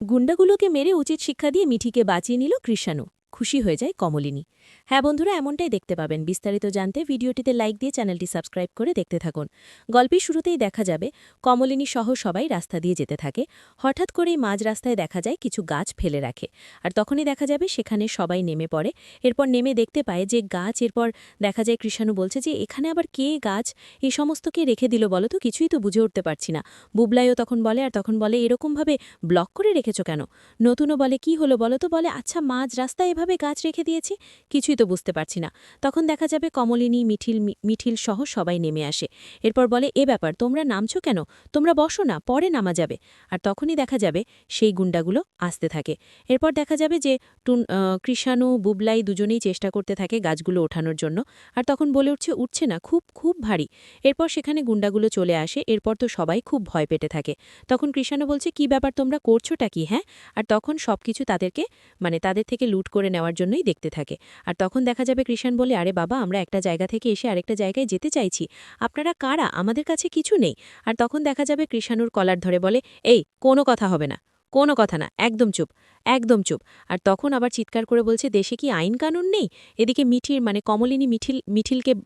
গুন্ডাগুলোকে মেরে উচিত শিক্ষা দিয়ে মিঠিকে বাঁচিয়ে নিল কৃষাণু। খুশি হয়ে যায় কমলিনী। হ্যাঁ বন্ধুরা, এমনটাই দেখতে পাবেন। বিস্তারিত জানতে ভিডিওটিতে লাইক দিয়ে চ্যানেলটি সাবস্ক্রাইব করে দেখতে থাকুন। গল্পের শুরুতেই দেখা যাবে কমলিনী সহ সবাই রাস্তা দিয়ে যেতে থাকে। হঠাৎ করেই মাঝ রাস্তায় দেখা যায় কিছু গাছ ফেলে রাখে। আর তখনই দেখা যাবে সেখানে সবাই নেমে পড়ে। এরপর নেমে দেখতে পায় যে গাছ। এরপর দেখা যায় কৃষাণু বলছে যে এখানে আবার কে গাছ, এই সমস্ত কে রেখে দিল বলো তো, কিছুই তো বুঝে উঠতে পারছি না। বুবলাইও তখন বলে, আর তখন বলে এরকমভাবে ব্লক করে রেখেছ কেন? নতুনও বলে কি হলো বলো তো, বলে আচ্ছা মাঝ রাস্তায় এভাবে গাছ রেখে দিয়েছি, কিছুই তো বুঝতে পারছি না। তখন দেখা যাবে কমলিনী মিঠিল সহ সবাই নেমে আসে। এরপর বলে এ ব্যাপার, তোমরা নামছো কেন? তোমরা বসো না, পরে নামা যাবে। আর তখনই দেখা যাবে সেই গুন্ডাগুলো আসতে থাকে। এরপর দেখা যাবে যে কৃষাণু বুবলাই দুজনেই চেষ্টা করতে থাকে গাছগুলো ওঠানোর জন্য। আর তখন বলে উঠছে না, খুব খুব ভারী। এরপর সেখানে গুন্ডাগুলো চলে আসে। এরপর তো সবাই খুব ভয় পেতে থাকে। তখন কৃষাণু বলছে কি ব্যাপার, তোমরা করছোটা কি? হ্যাঁ। আর তখন সবকিছু তাদেরকে তাদের থেকে লুট করে নেওয়ার জন্যই দেখতে থাকে। আর তখন দেখা যাবে কৃষাণ বলে, আরে বাবা, আমরা একটা জায়গা থেকে এসে আরেকটা জায়গায় যেতে চাইছি, আপনারা কারা? আমাদের কাছে কিছু নেই। আর তখন দেখা যাবে কৃষাণুর কলার ধরে বলে, এই কোনো কথা হবে না, কোনো কথা না, একদম চুপ, একদম চুপ। আর তখন আবার চিৎকার করে বলছে দেশে কি আইন কানুন নেই? এদিকে কমলিনী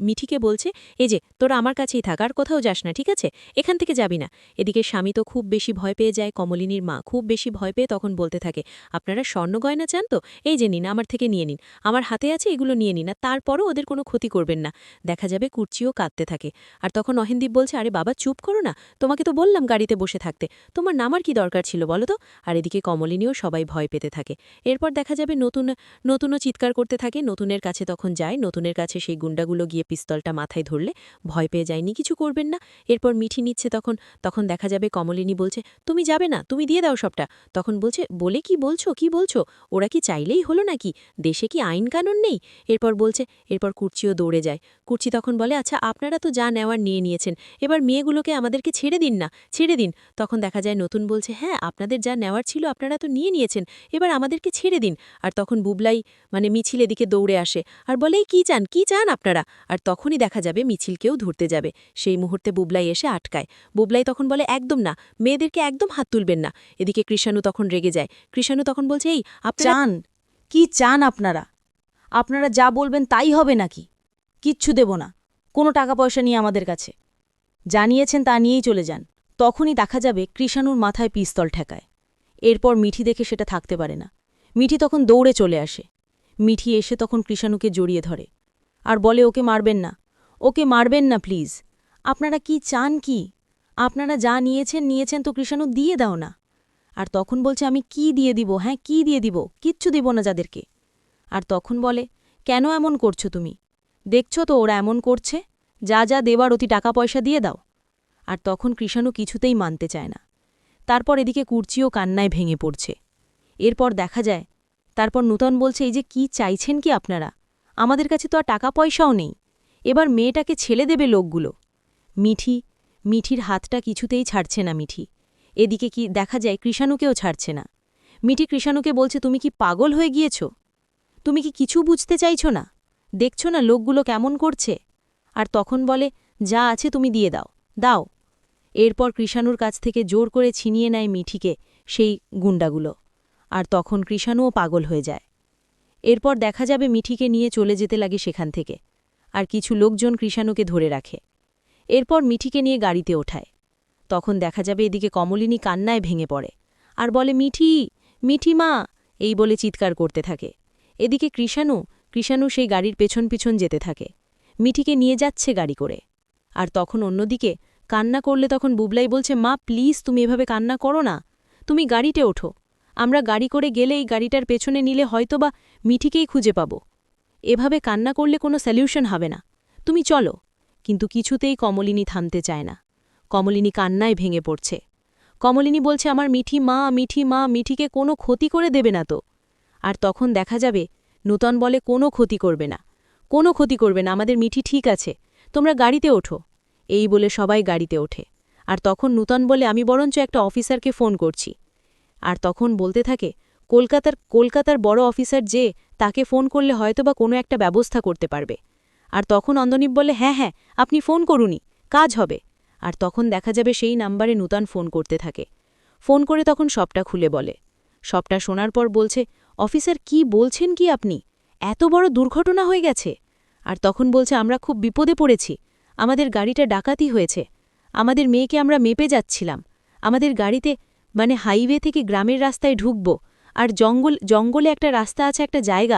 মিঠিকে বলছে, এই যে তোরা আমার কাছেই থাক, আর কোথাও যাস না, ঠিক আছে? এখান থেকে যাবি না। এদিকে স্বামী তো খুব বেশি ভয় পেয়ে যায়। কমলিনীর মা খুব বেশি ভয় পেয়ে তখন বলতে থাকে, আপনারা স্বর্ণ গয়না চান তো, এই যে নিন, আমার থেকে নিয়ে নিন, আমার হাতে আছে, এগুলো নিয়ে নিন, আর তারপরও ওদের কোনো ক্ষতি করবেন না। দেখা যাবে কুর্চিও কাঁদতে থাকে। আর তখন অহিনদীপ বলছে, আরে বাবা চুপ করো না, তোমাকে তো বললাম গাড়িতে বসে থাকতে, তোমার নামার কি দরকার ছিল বলো তো? আর এদিকে কমলিনীও সবাই ভয় পেতে থাকে। এরপর দেখা যাবে নতুনও চিৎকার করতে থাকে। নতুনের কাছে তখন যায়। নতুনের কাছে সেই গুন্ডাগুলো গিয়ে পিস্তলটা মাথায় ধরলে ভয় পেয়ে যায়নি, কিছু করবেন না। এরপর মিঠি নিচ্ছে। তখন দেখা যাবে কমলিনী বলছে, তুমি যাবে না, তুমি দিয়ে দাও সবটা। তখন বলছে, বলে কি বলছো, কি বলছো? ওরা কি চাইলেই হলো নাকি? দেশে কি আইন কানুন নেই? এরপর কুর্চিও দৌড়ে যায়। কুর্চি তখন বলে, আচ্ছা আপনারা তো যা নেওয়ার নিয়ে নিয়েছেন, এবার মেয়েগুলোকে আমাদেরকে ছেড়ে দিন না, ছেড়ে দিন। তখন দেখা যায় নতুন বলছে, হ্যাঁ আপনাদের যা নেওয়ার ছিল আপনারা তো নিয়ে নিয়েছেন, এবার আমাদেরকে ছেড়ে দিন। আর তখন বুবলাই মিছিল এদিকে দৌড়ে আসে আর বলে, কি চান, কি চান আপনারা? আর তখনই দেখা যাবে মিছিলকেও ধরতে যাবে। সেই মুহূর্তে বুবলাই এসে আটকায়। বুবলাই তখন বলে, একদম না, মেয়েদেরকে একদম হাত তুলবেন না। এদিকে কৃষাণু তখন রেগে যায়। কৃষাণু তখন বলছে, এই আপনারা চান কি চান আপনারা? আপনারা যা বলবেন তাই হবে নাকি? কিচ্ছু দেব না, কোনো টাকা পয়সা নিয়ে আমাদের কাছে। জানিয়েছেন তা নিয়েই চলে যান। তখনই দেখা যাবে কৃষাণুর মাথায় পিস্তল ঠেকায়। এরপর মিঠি দেখে সেটা থাকতে পারে না। মিঠি তখন দৌড়ে চলে আসে। মিঠি এসে তখন কৃষাণুকে জড়িয়ে ধরে আর বলে, ওকে মারবেন না, ওকে মারবেন না প্লিজ। আপনারা কি চান কি? আপনারা যা নিয়েছেন তো কৃষাণু দিয়ে দাও না। আর তখন বলছে, আমি কি দিয়ে দিব? হ্যাঁ কি দিয়ে দিব? কিচ্ছু দিব না যাদেরকে। আর তখন বলে, কেন এমন করছো তুমি? দেখছো তো ওরা এমন করছে, যা যা দেবার অতি টাকা পয়সা দিয়ে দাও। আর তখন কৃষাণু কিছুতেই মানতে চায় না। তারপর এদিকে কুর্চিও কান্নায় ভেঙে পড়ছে। এরপর দেখা যায়, তারপর নূতন বলছে, এই যে কি চাইছেন কি আপনারা? আমাদের কাছে তো আর টাকা পয়সাও নেই, এবার মেয়েটাকে ছেড়ে দেবে লোকগুলো। মিঠির হাতটা কিছুতেই ছাড়ছে না মিঠি। এদিকে কি দেখা যায় কৃষাণুকেও ছাড়ছে না। মিঠি কৃষাণুকে বলছে, তুমি কি পাগল হয়ে গিয়েছ? তুমি কি কিছু বুঝতে চাইছ না? দেখছো না লোকগুলো কেমন করছে? আর তখন বলে, যা আছে তুমি দিয়ে দাও, দাও। এরপর কৃষাণুর কাছ থেকে জোর করে ছিনিয়ে নেয় মিঠিকে সেই গুন্ডাগুলো। আর তখন কৃষাণুও পাগল হয়ে যায়। এরপর দেখা যাবে মিঠিকে নিয়ে চলে যেতে লাগে সেখান থেকে। আর কিছু লোকজন কৃষাণুকে ধরে রাখে। এরপর মিঠিকে নিয়ে গাড়িতে ওঠায়। তখন দেখা যাবে এদিকে কমলিনী কান্নায় ভেঙে পড়ে আর বলে, মিঠি, মিঠি মা, এই বলে চিৎকার করতে থাকে। এদিকে কৃষাণু সেই গাড়ির পেছন পিছন যেতে থাকে। মিঠিকে নিয়ে যাচ্ছে গাড়ি করে। আর তখন অন্যদিকে কান্না করলে তখন বুবলাই বলছে, মা প্লিজ তুমি এভাবে কান্না করো না, তুমি গাড়িতে ওঠো, আমরা গাড়ি করে গেলে এই গাড়িটার পেছনে নিলে হয়তোবা মিঠিকেই খুঁজে পাব। এভাবে কান্না করলে কোনো সলিউশন হবে না, তুমি চলো। কিন্তু কিছুতেই কমলিনী থামতে চায় না। কমলিনী কান্নায় ভেঙে পড়ছে। কমলিনী বলছে, আমার মিঠি মা, মিঠিকে কোনো ক্ষতি করে দেবে না তো? আর তখন দেখা যাবে নূতন বলে, কোনো ক্ষতি করবে না, কোনো ক্ষতি করবে না, আমাদের মিঠি ঠিক আছে, তোমরা গাড়িতে ওঠো। এই বলে সবাই গাড়িতে ওঠে। আর তখন নূতন বলে, আমি বরঞ্চ একটা অফিসারকে ফোন করছি। আর তখন বলতে থাকে, কলকাতার বড় অফিসার যে, তাকে ফোন করলে হয়তোবা কোনো একটা ব্যবস্থা করতে পারবে। আর তখন অন্দনীপ বলে, হ্যাঁ হ্যাঁ, আপনি ফোন করুনই, কাজ হবে। আর তখন দেখা যাবে সেই নাম্বারে নূতন ফোন করতে থাকে। ফোন করে তখন সবটা খুলে বলে। সবটা শোনার পর বলছে, অফিসার কি বলছেন কি আপনি? এত বড় দুর্ঘটনা হয়ে গেছে। আর তখন বলছে, আমরা খুব বিপদে পড়েছি, আমাদের গাড়িটা ডাকাতি হয়েছে, আমাদের মেয়েকে আমরা মেপে যাচ্ছিলাম, আমাদের গাড়িতে হাইওয়ে থেকে গ্রামের রাস্তায় ঢুকব, আর জঙ্গলে একটা রাস্তা আছে, একটা জায়গা,